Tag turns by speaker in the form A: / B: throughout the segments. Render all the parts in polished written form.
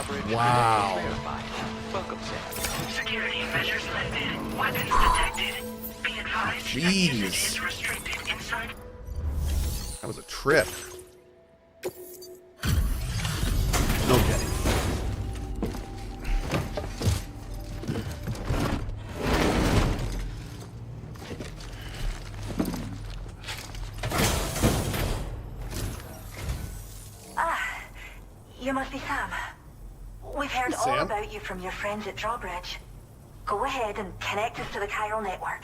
A: Wow.
B: Welcome, Sam.
C: Security measures lifted. Weapons detected. Be advised.
A: Jeez.
C: Access is restricted inside.
A: That was a trip. No kidding.
D: You must be Sam. We've heard all
A: Sam?
D: about you from your friends at Drawbridge. Go ahead and connect us to the chiral network.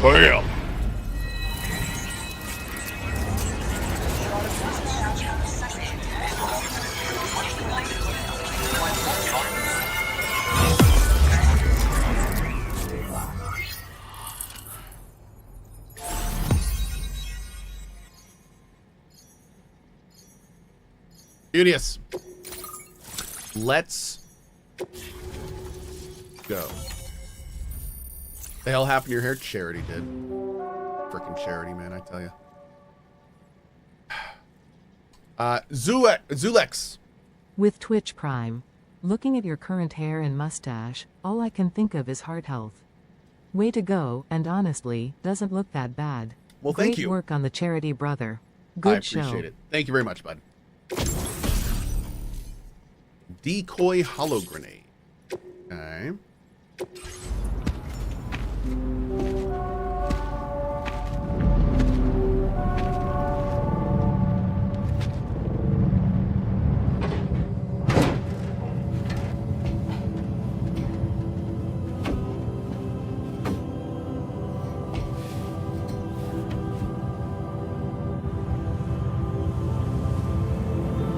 A: Bam! Unius, let's go. The hell happened to your hair? Charity did. Freaking Charity, man, I tell you. Zulex.
E: With Twitch Prime, looking at your current hair and mustache, all I can think of is heart health. Way to go, and honestly, doesn't look that bad.
A: Well, thank
E: Great
A: you.
E: work on the Charity brother. Good
A: I appreciate
E: show.
A: it. Thank you very much, bud. Decoy hollow grenade. Okay.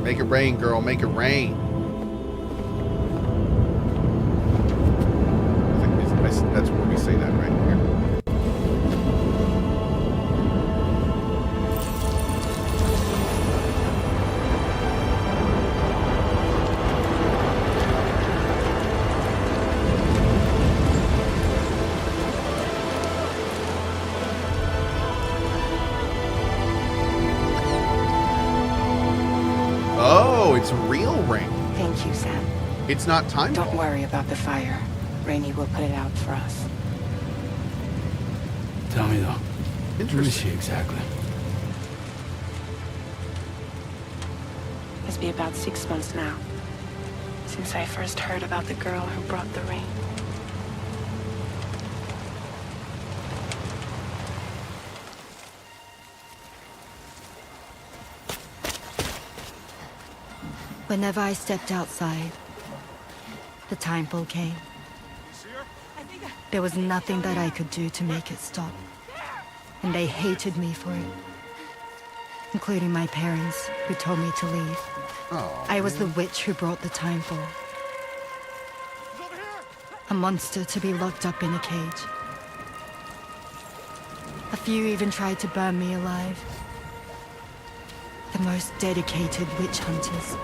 A: Make it rain, girl. Make it rain. That's where we say that right here. Oh, it's real rain.
F: Thank you, Sam.
A: It's not time.
F: Don't worry about the fire. Rainey will put it out for us.
G: Tell me though, who is
A: Interesting.
G: she exactly?
F: It's been about 6 months now, since I first heard about the girl who brought the rain.
H: Whenever I stepped outside, the time pull came. There was nothing that I could do to make it stop. And they hated me for it. Including my parents, who told me to leave.
A: Oh,
H: I was the witch who brought the time pull. A monster to be locked up in a cage. A few even tried to burn me alive. The most dedicated witch hunters.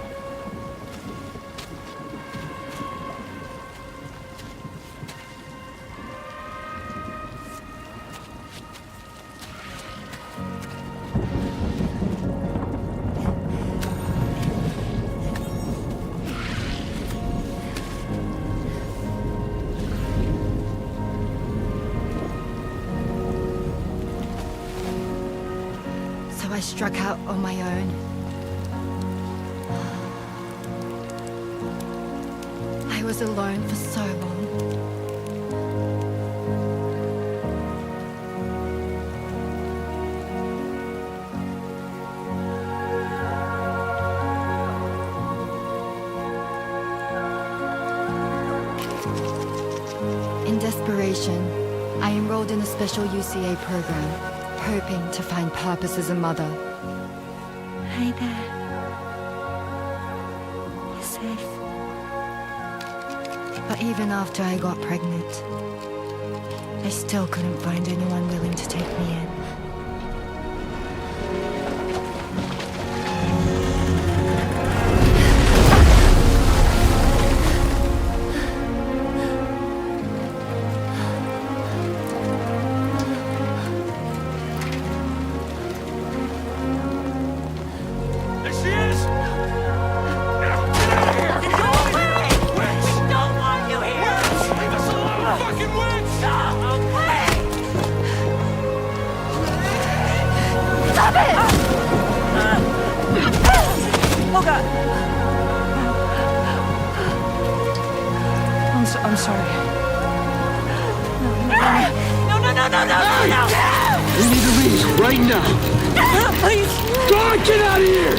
H: I struck out on my own. I was alone for so long. In desperation, I enrolled in a special UCA program. Hoping to find purpose as a mother. Hi there. You're safe. But even after I got pregnant, I still couldn't find anyone willing to take me in.
G: We need to leave right now.
F: Please.
G: God, get out of here!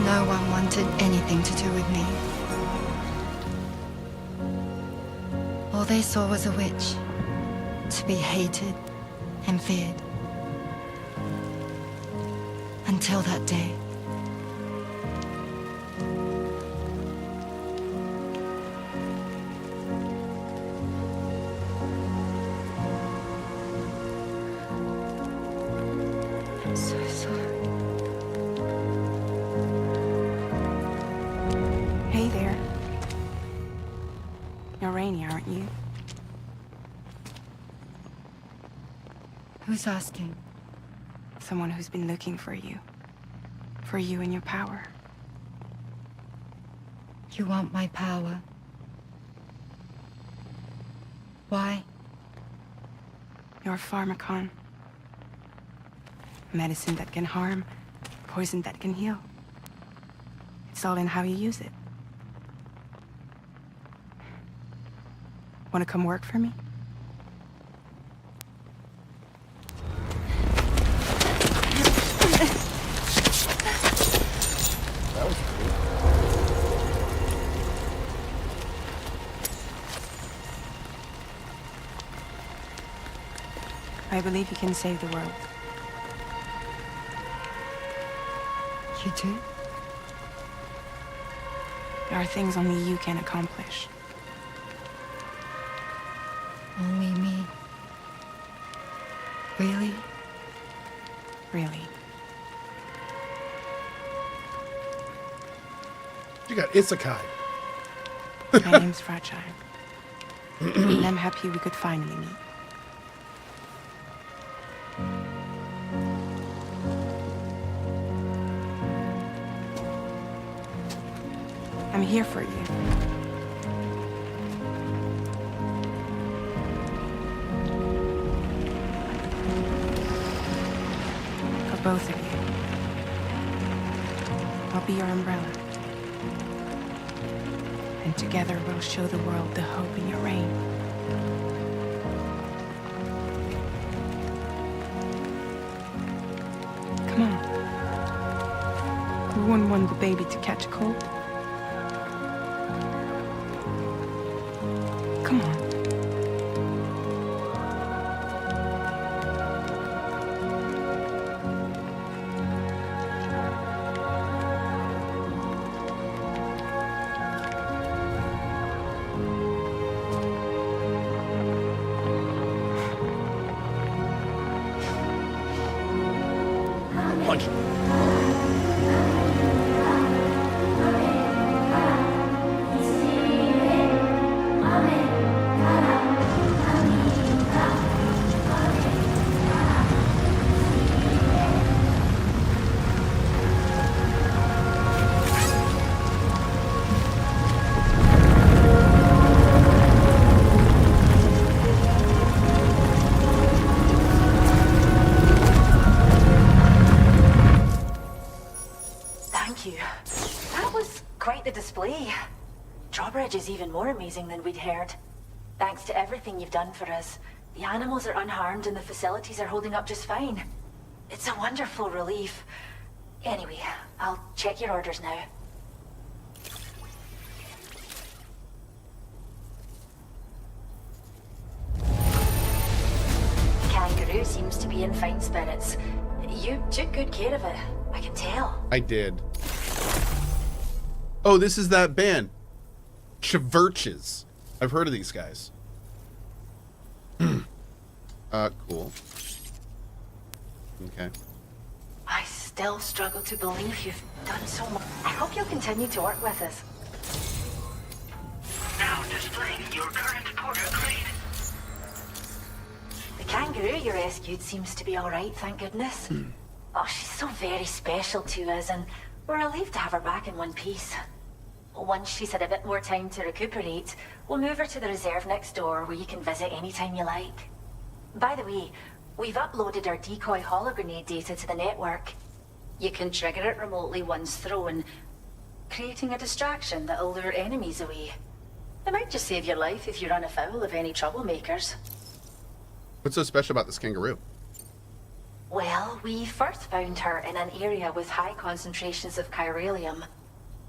H: No one wanted anything to do with me. All they saw was a witch, to be hated and feared. Until that day. I'm so sorry.
F: Hey there. You're Rainy, aren't you?
H: Who's asking?
F: Someone who's been looking for you. For you and your power.
H: You want my power? Why?
F: You're a pharmacon. Medicine that can harm, poison that can heal. It's all in how you use it. Want to come work for me?
A: That was cool.
F: I believe you can save the world.
H: You do?
F: There are things only you can accomplish.
H: Only me. Really?
F: Really.
A: You got isekai.
F: My name's Fragile. And I'm happy we could finally meet. I'm here for you. For both of you. I'll be your umbrella. And together we'll show the world the hope in your reign. Come on. Who wouldn't want the baby to catch a cold? Come on.
A: Punch.
D: Thank you. That was quite the display. Drawbridge is even more amazing than we'd heard. Thanks to everything you've done for us, the animals are unharmed and the facilities are holding up just fine. It's a wonderful relief. Anyway, I'll check your orders now. Kangaroo seems to be in fine spirits. You took good care of it, I can tell.
A: I did. Oh, this is that band. Chiverches. I've heard of these guys. Cool. Okay.
D: I still struggle to believe you've done so much. I hope you'll continue to work with us.
C: Now displaying your current porter grade.
D: The kangaroo you rescued seems to be all right, thank goodness. Oh, she's so very special to us, and we're relieved to have her back in one piece. Once she's had a bit more time to recuperate, we'll move her to the reserve next door where you can visit anytime you like. By the way, we've uploaded our decoy hologrenade data to the network. You can trigger it remotely once thrown, creating a distraction that'll lure enemies away. It might just save your life if you run afoul of any troublemakers.
A: What's so special about this kangaroo?
D: Well, we first found her in an area with high concentrations of chiralium.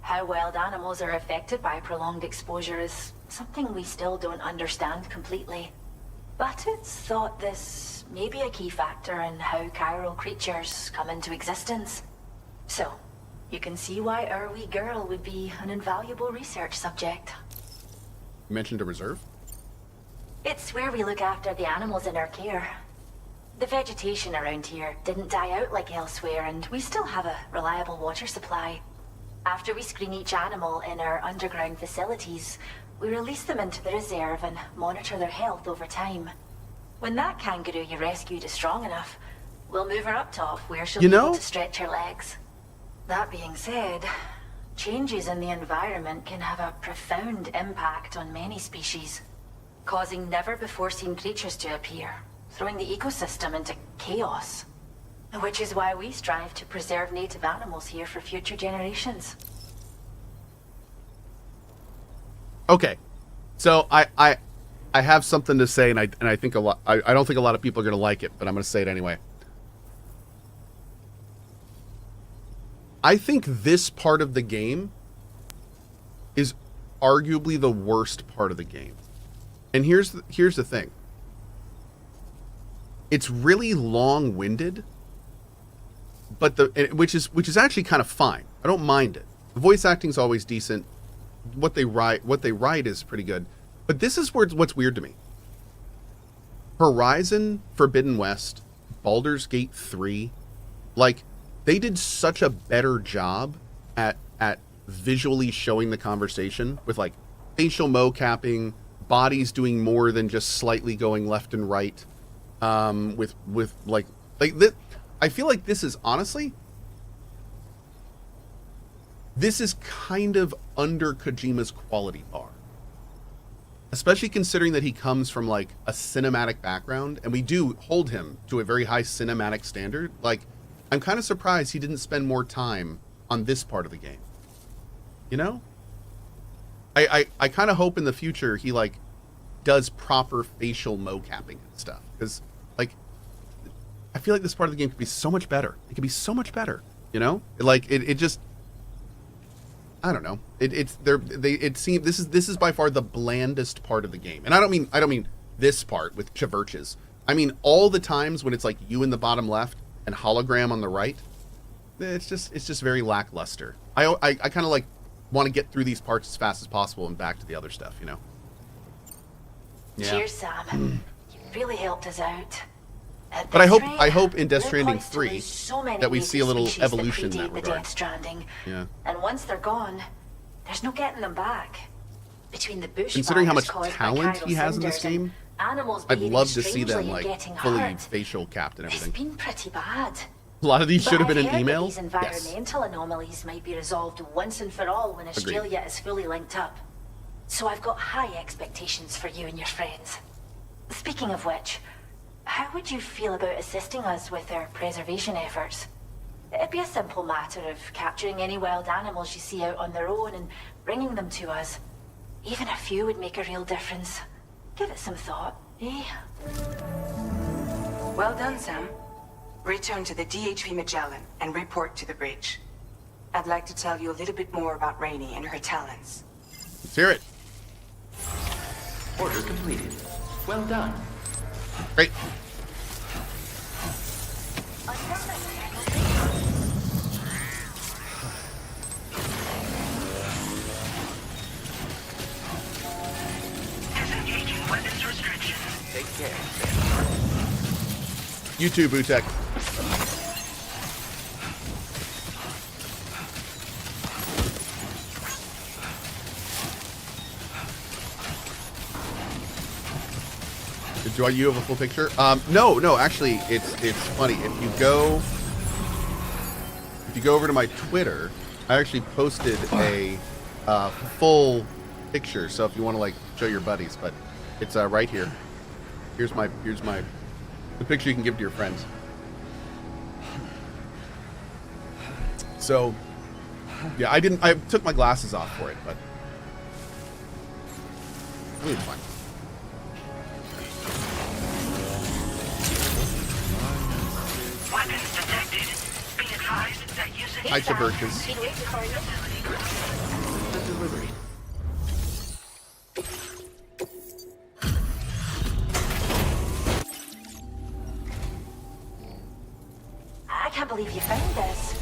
D: How wild animals are affected by prolonged exposure is something we still don't understand completely. But it's thought this may be a key factor in how chiral creatures come into existence. So, you can see why our wee girl would be an invaluable research subject.
A: You mentioned a reserve?
D: It's where we look after the animals in our care. The vegetation around here didn't die out like elsewhere, and we still have a reliable water supply. After we screen each animal in our underground facilities, we release them into the reserve and monitor their health over time. When that kangaroo you rescued is strong enough, we'll move her up top where she'll be able to stretch her legs. That being said, changes in the environment can have a profound impact on many species, causing never-before-seen creatures to appear, throwing the ecosystem into chaos. Which is why we strive to preserve native animals here for future generations.
A: Okay, so I have something to say, and I think I don't think a lot of people are going to like it, but I'm going to say it anyway. I think this part of the game is arguably the worst part of the game, and here's the thing. It's really long-winded, but which is actually kind of fine. I don't mind it. The voice acting's always decent. What they write is pretty good. But this is what's weird to me. Horizon Forbidden West, Baldur's Gate 3, like, they did such a better job at visually showing the conversation with, like, facial mocapping, bodies doing more than just slightly going left and right, with like this. I feel like this is honestly, this is kind of under Kojima's quality bar. Especially considering that he comes from like a cinematic background, and we do hold him to a very high cinematic standard. Like, I'm kind of surprised he didn't spend more time on this part of the game. You know? I kind of hope in the future he like does proper facial mocapping and stuff. Because like, I feel like this part of the game could be so much better. It could be so much better, you know? Like it just, I don't know. It seems this is by far the blandest part of the game. And I don't mean this part with Chaverches. I mean all the times when it's like you in the bottom left and hologram on the right. It's just very lackluster. I kind of like want to get through these parts as fast as possible and back to the other stuff, you know? Yeah.
D: Cheers, Sam. You really helped us out.
A: But I hope in Death Stranding 3 that we see a little evolution in that regard.
D: Stranding.
A: Yeah.
D: And once they're gone, there's no getting them back. Between the bush
A: considering how much
D: fires
A: talent
D: caused by
A: he has in
D: chiral
A: this
D: cinders and
A: game,
D: animals
A: I'd love to
D: behaving
A: see them
D: strangely and
A: like
D: getting
A: fully
D: hurt.
A: facial capped and
D: It's
A: everything.
D: been pretty bad.
A: A lot of these should have
D: But
A: been
D: I've
A: in
D: heard that
A: email.
D: these
A: Yes.
D: environmental anomalies might be resolved once and for all when Australia is fully linked up. So I've got high expectations for you and your friends. Speaking of which, how would you feel about assisting us with our preservation efforts? It'd be a simple matter of capturing any wild animals you see out on their own and bringing them to us. Even a few would make a real difference. Give it some thought, eh?
F: Well done, Sam. Return to the DHV Magellan and report to the bridge. I'd like to tell you a little bit more about Rainey and her talents.
A: Let's hear it.
B: Order completed. Well done.
A: Great.
C: Disengaging weapons restrictions.
B: Take care.
A: You too, Butek. Do you have a full picture? No, actually, it's funny. If you go you go over to my Twitter, I actually posted a full picture. So if you want to like show your buddies, but it's right here. Here's the picture you can give to your friends. So yeah, I took my glasses off for it, but I mean, it's fine.
C: Weapons detected. Be advised that using
A: Hi, Taberkas.
B: The delivery.
D: I can't believe you found this.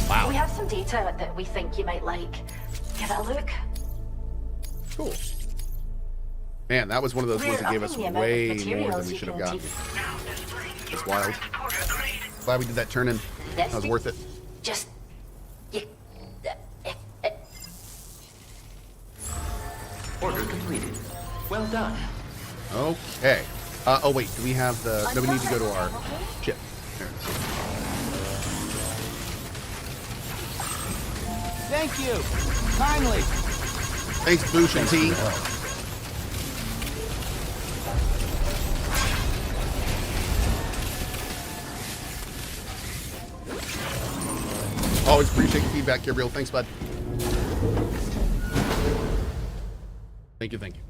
A: Wow.
D: We have some data that we think you might like. Give it a look.
A: Cool. Man, that was one of those ones that gave us
D: upping the amount of
A: way more
D: materials
A: than we
D: you
A: should have
D: can
A: gotten.
D: do.
A: That's wild. Glad we did that turn in. That was worth it.
D: Just... You...
B: Order completed. Well done.
A: Okay. Oh wait, do we have the? No, we need to go to our ship. There.
I: Thank you. Kindly.
A: Thanks, Boosh and T. Always appreciate the feedback, Gabriel. Thanks, bud. Thank you, thank you.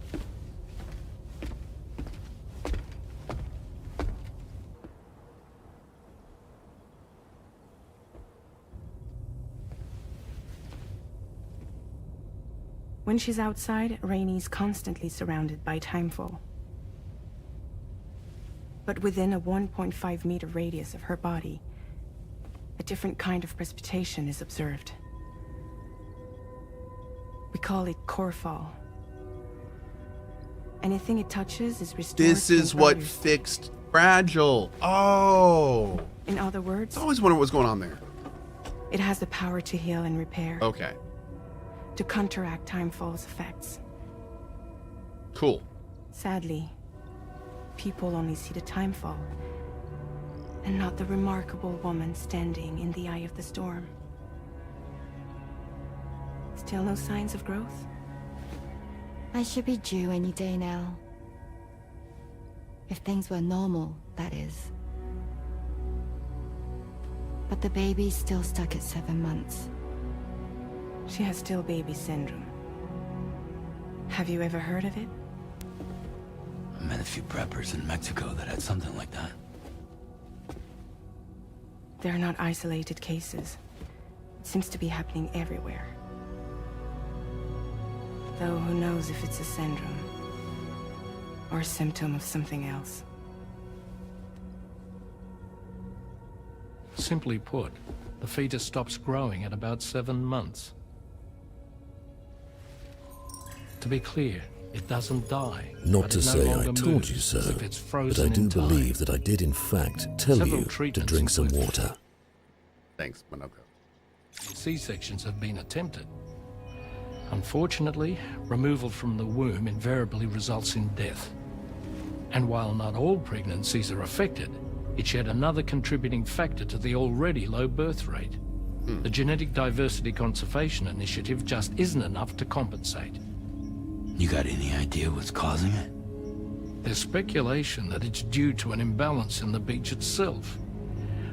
J: When she's outside, Rainie's constantly surrounded by timefall. But within a 1.5-meter radius of her body, a different kind of precipitation is observed. We call it core fall. Anything it touches is restored.
A: This is what fixed Fragile. Oh.
J: In other words,
A: I always wondered what's going on there.
J: it has the power to heal and repair.
A: Okay.
J: To counteract timefall's effects.
A: Cool.
J: Sadly, people only see the timefall, and not the remarkable woman standing in the eye of the storm. Still no signs of growth?
H: I should be due any day now. If things were normal, that is. But the baby's still stuck at 7 months.
J: She has still baby syndrome. Have you ever heard of it?
K: I met a few preppers in Mexico that had something like that.
J: They're not isolated cases. It seems to be happening everywhere. Though who knows if it's a syndrome or a symptom of something else.
L: Simply put, the fetus stops growing at about 7 months. To be clear, it doesn't die.
M: Not to say I told you so, but I do believe that I did in fact tell you to drink some water.
A: Thanks, Monoko.
L: C-sections have been attempted. Unfortunately, removal from the womb invariably results in death. And while not all pregnancies are affected, it's yet another contributing factor to the already low birth rate. The Genetic Diversity Conservation Initiative just isn't enough to compensate.
K: You got any idea what's causing it?
L: There's speculation that it's due to an imbalance in the beach itself.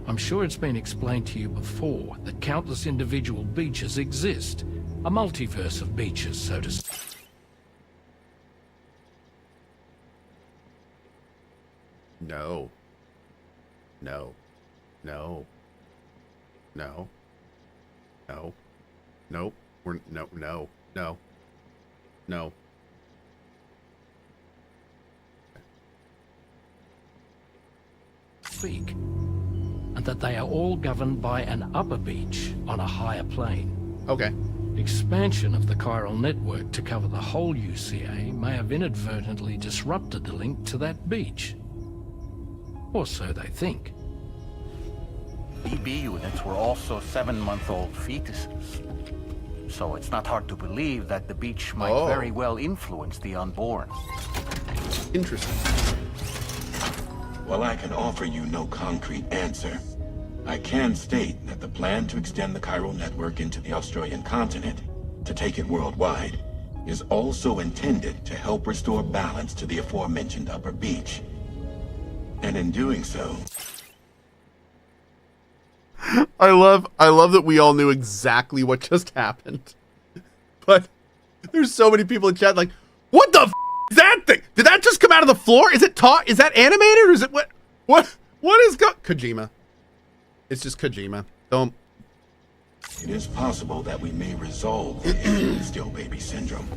L: I'm sure it's been explained to you before that countless individual beaches exist. A multiverse of beaches, so to speak.
A: No. No. No. No. No. Nope. We're no. No. No. No.
L: Speak, and that they are all governed by an upper beach on a higher plane.
A: Okay.
L: Expansion of the chiral network to cover the whole UCA may have inadvertently disrupted the link to that beach. Or so they think.
N: BB units were also 7-month-old fetuses. So it's not hard to believe that the beach might very well influence the unborn.
A: Interesting.
O: While I can offer you no concrete answer, I can state that the plan to extend the chiral network into the Australian continent, to take it worldwide, is also intended to help restore balance to the aforementioned upper beach. And in doing so...
A: I love that we all knew exactly what just happened. But there's so many people in chat like, what the f is that thing? Did that just come out of the floor? Is it is that animated or is it what is Kojima? It's just Kojima. Don't.
O: It is possible that we may resolve the issue with still baby syndrome.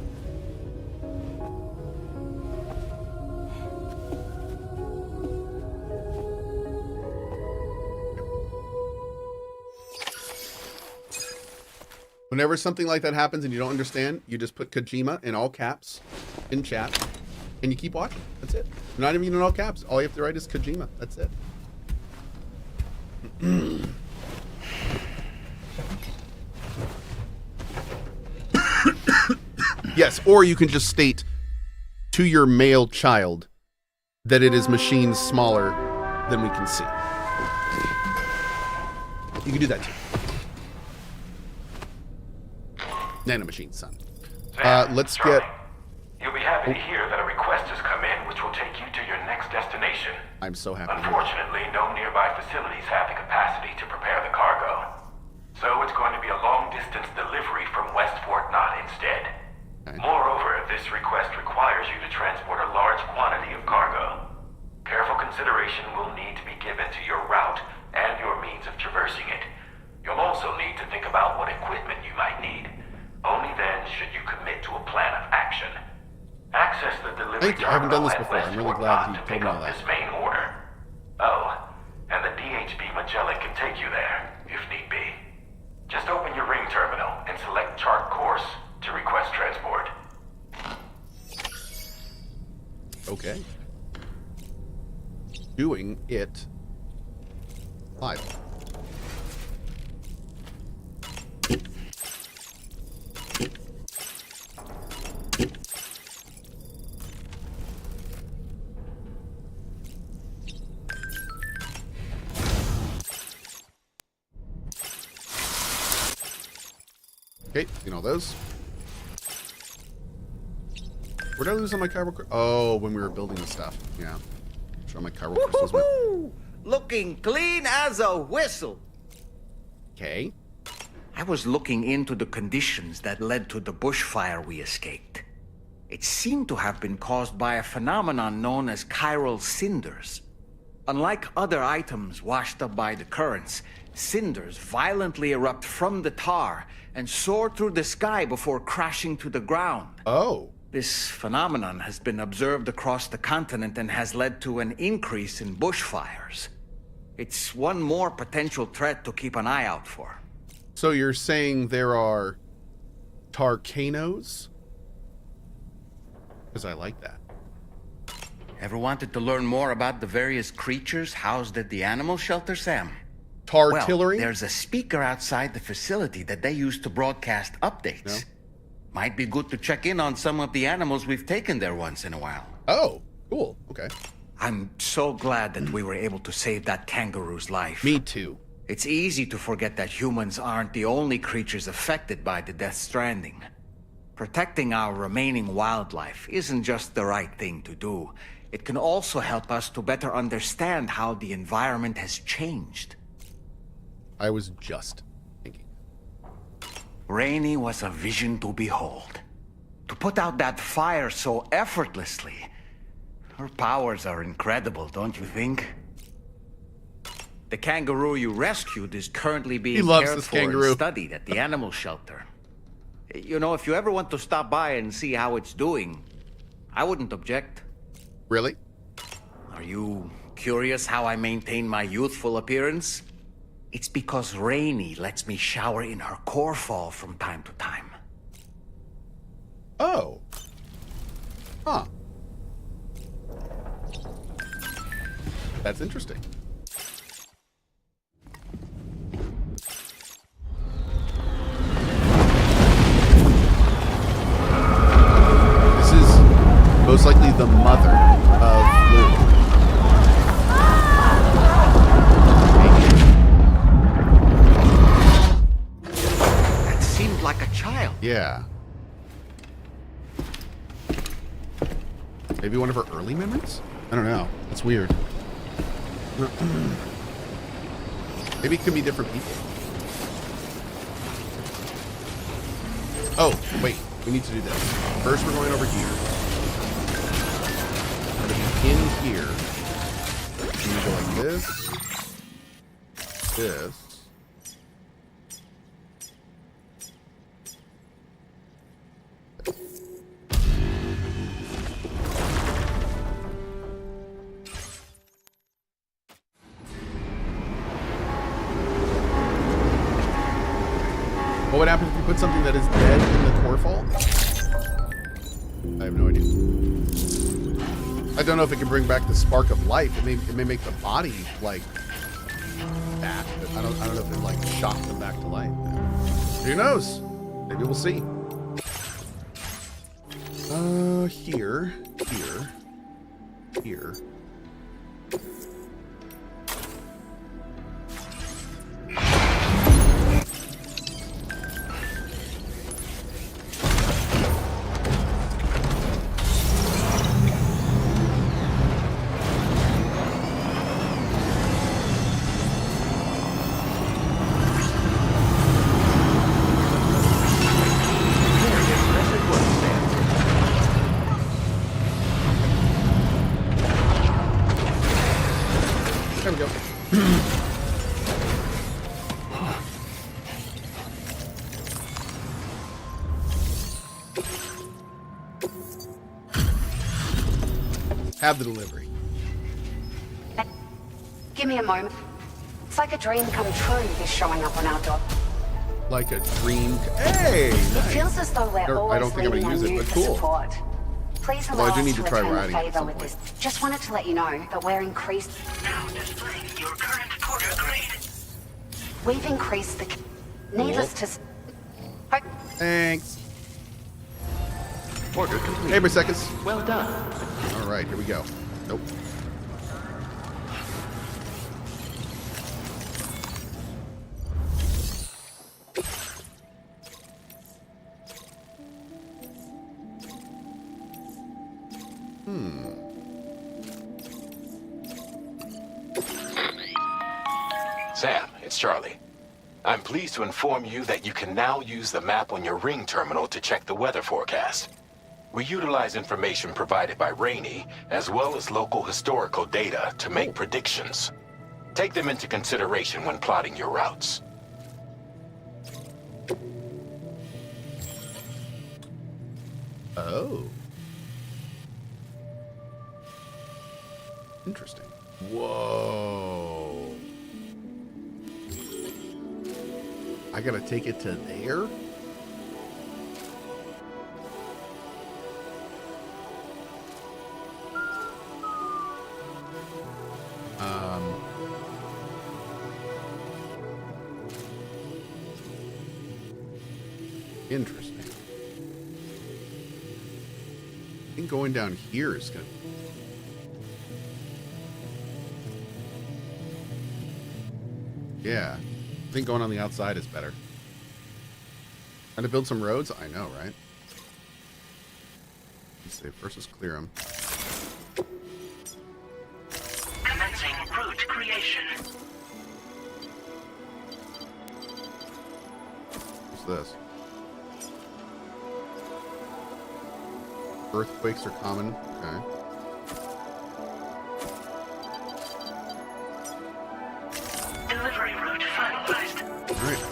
A: Whenever something like that happens and you don't understand, you just put Kojima in all caps in chat and you keep watching. That's it. Not even in all caps. All you have to write is Kojima. That's it. Yes, or you can just state to your male child that it is machines smaller than we can see. You can do that too. Nanomachine, son. Let's get...
P: You'll be happy to hear that a request has come in which will take you to your next destination.
A: I'm so happy.
P: Unfortunately, no nearby facilities have the capacity to prepare the cargo. So it's going to be a long-distance delivery from West Fort Knot instead. Okay. Moreover, this request requires you to transport a large quantity of cargo. Careful consideration will need to be given to your route and your means of traversing it. You'll also need to think about what equipment you might need. Only then should you commit to a plan of action. Access the delivery
A: Thank you. I haven't done this before. I'm really glad
P: to
A: he
P: pick
A: told me
P: up
A: that.
P: this main order. Oh, and the DHB Magellan can take you there, if need be. Just open your ring terminal and select chart course to request transport.
A: Okay. Doing it live. Okay, you know those. Where did I lose on my chiral? Oh, when we were building the stuff. Yeah. Sure, my chiral crystals went.
N: Looking clean as a whistle.
A: Okay.
N: I was looking into the conditions that led to the bushfire we escaped. It seemed to have been caused by a phenomenon known as chiral cinders. Unlike other items washed up by the currents, cinders violently erupt from the tar and soar through the sky before crashing to the ground.
A: Oh.
N: This phenomenon has been observed across the continent and has led to an increase in bushfires. It's one more potential threat to keep an eye out for.
A: So you're saying there are tarcanos? Because I like that.
N: Ever wanted to learn more about the various creatures housed at the animal shelter, Sam?
A: Tartillery?
N: Well, there's a speaker outside the facility that they use to broadcast updates. No? Might be good to check in on some of the animals we've taken there once in a while.
A: Oh, cool. Okay.
N: I'm so glad that we were able to save that kangaroo's life.
A: Me too.
N: It's easy to forget that humans aren't the only creatures affected by the Death Stranding. Protecting our remaining wildlife isn't just the right thing to do. It can also help us to better understand how the environment has changed.
A: I was just thinking.
N: Rainey was a vision to behold. To put out that fire so effortlessly. Her powers are incredible, don't you think? The kangaroo you rescued is currently being cared for and studied at the animal shelter. You know, if you ever want to stop by and see how it's doing, I wouldn't object.
A: Really?
N: Are you curious how I maintain my youthful appearance? It's because Rainey lets me shower in her core fall from time to time.
A: Oh. Huh. That's interesting. This is most likely the mother of Lou.
N: like a child.
A: Yeah. Maybe one of her early memories? I don't know. That's weird. Maybe it could be different people. Oh, wait. We need to do this. First, we're going over here. We're going to be in here. We're going to go like this. This. What would happen if you put something that is dead in the core vault? I have no idea. I don't know if it can bring back the spark of life. It may make the body like that. But I don't know if it like shocks them back to life. Who knows? Maybe we'll see. Here. There we go. Have the delivery.
Q: Give me a moment. It's like a dream come true, this showing up on our door.
A: Like a dream. Hey!
Q: It
A: Nice.
Q: feels as though we're
A: I
Q: always
A: don't think I'm
Q: leaning
A: gonna
Q: on
A: use it,
Q: you
A: but
Q: for
A: cool.
Q: support. Please allow
A: Well, I do
Q: us
A: need to try
Q: return the
A: riding it at
Q: favor
A: some
Q: with
A: point.
Q: this. Just wanted to let you know that we're increased.
C: Now displaying your current porter grade.
Q: We've increased the. Needless to.
A: Thanks.
B: Order complete.
A: Neighbor seconds.
B: Well done.
A: All right, here we go. Nope.
P: Sam, it's Charlie. I'm pleased to inform you that you can now use the map on your ring terminal to check the weather forecast. We utilize information provided by Rainey, as well as local historical data, to make predictions. Take them into consideration when plotting your routes.
A: Oh. Interesting. Whoa. I gotta take it to there? Interesting. I think going down here is gonna. Yeah. I think going on the outside is better. Trying to build some roads? I know, right? Let's see. First, let's clear them.
C: Commencing route creation.
A: What's this? Earthquakes are common. Okay.
C: Delivery route finalized.
A: All right.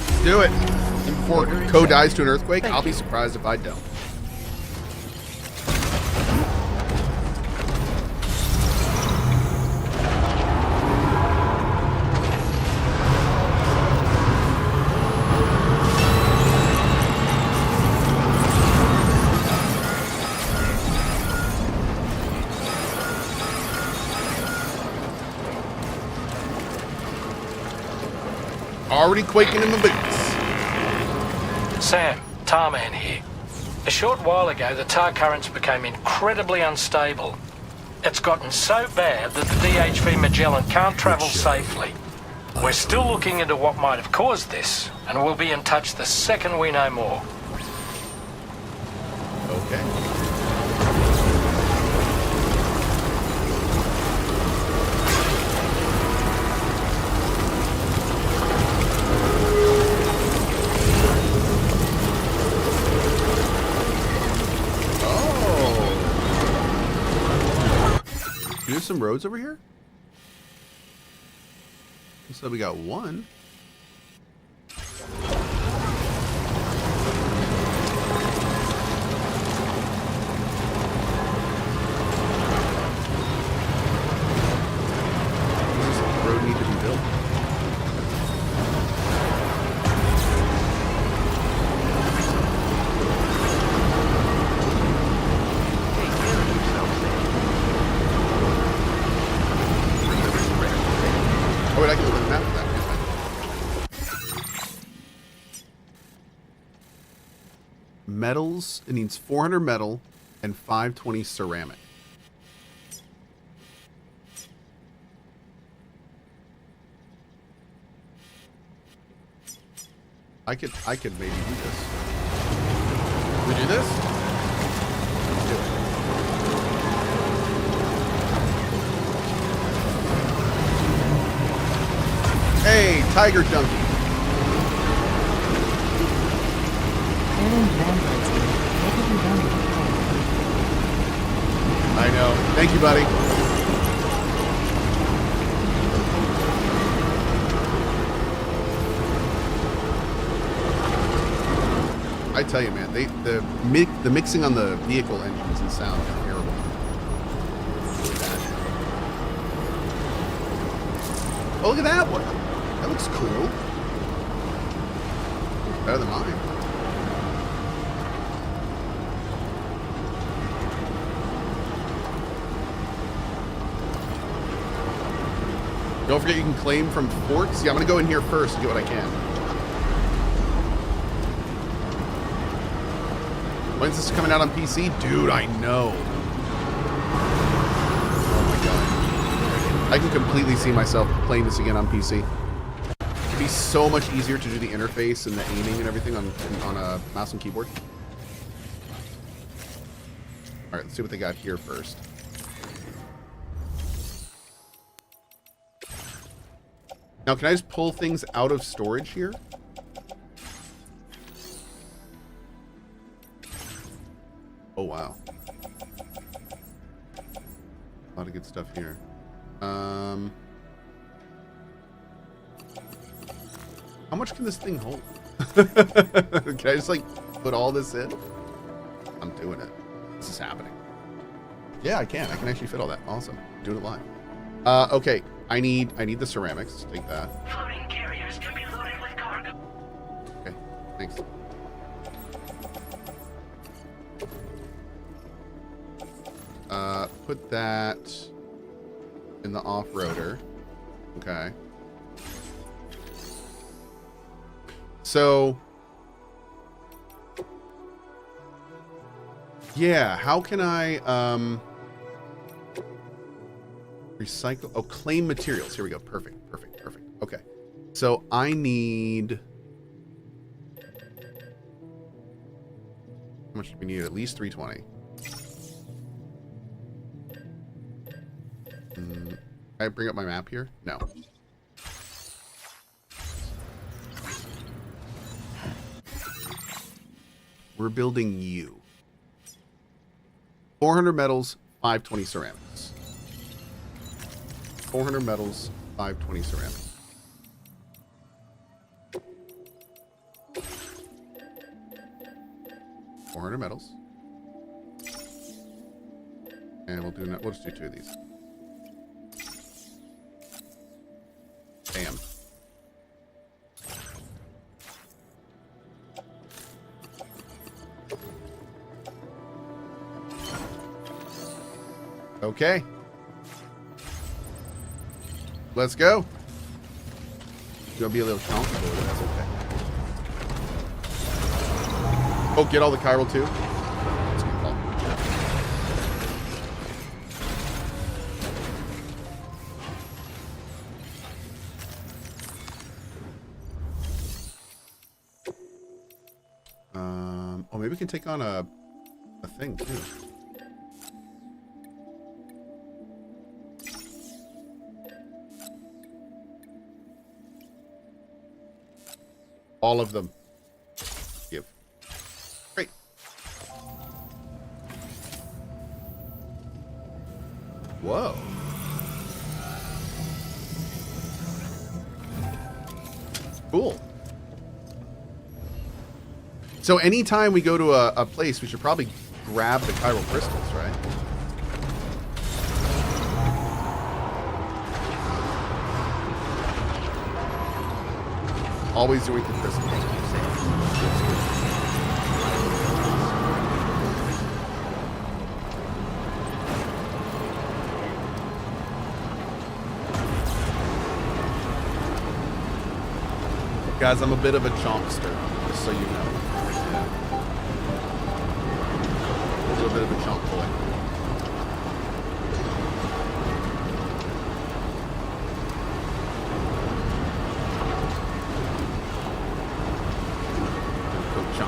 A: Let's do it. And before Cohh dies to an earthquake, I'll be surprised if I don't. Already quaking in the boots.
L: Sam, Tarman here. A short while ago, the tar currents became incredibly unstable. It's gotten so bad that the DHV Magellan can't travel safely. We're still looking into what might have caused this, and we'll be in touch the second we know more.
A: Okay. There's some roads over here? So we got one. Does this road need to be built? Oh, wait, I can open the map for that. Metals. It needs 400 metal and 520 ceramic. I could maybe do this. We do this? Let's do it. Hey, Tiger Junkie. I know. Thank you, buddy. I tell you, man, the mixing on the vehicle engines and sound is terrible. Oh, look at that one. That looks cool. Looks better than mine. Don't forget you can claim from forts. Yeah, I'm going to go in here first and get what I can. When's this coming out on PC? Dude, I know. Oh my god. I can completely see myself playing this again on PC. It'd be so much easier to do the interface and the aiming and everything on a mouse and keyboard. Alright, let's see what they got here first. Now, can I just pull things out of storage here? Oh, wow. A lot of good stuff here. How much can this thing hold? Can I just, like, put all this in? I'm doing it. This is happening. Yeah, I can. I can actually fit all that. Awesome. Doing it live. Okay. I need the ceramics. Take that.
C: Floating carriers can be loaded with cargo.
A: Okay, thanks. Put that in the off-roader. Okay. So, yeah, how can I recycle? Oh, claim materials. Here we go. Perfect. Okay. So I need... How much do we need? At least 320. Can I bring up my map here? No. We're building you. 400 metals, 520 ceramics. 400 metals, 520 ceramics. $400 metals. And we'll just do 2 of these. Bam. Okay. Let's go. It's gonna be a little chunky, but that's okay. Oh, get all the chiral too? That's a good call. Oh, maybe we can take on a thing too. All of them. Give. Great. Whoa. Cool. So anytime we go to a place, we should probably grab the chiral crystals, right? Always doing the crystals. Guys, I'm a bit of a chompster, just so you know. A little bit of a chomp boy.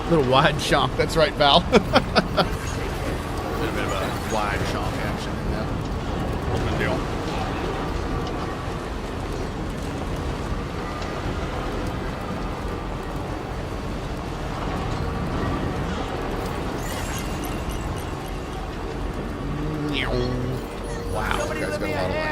A: Little wide chomp. That's right, Val. A bit of a wide chomp action in that. Open deal. Wow, that guy's got a lot of life.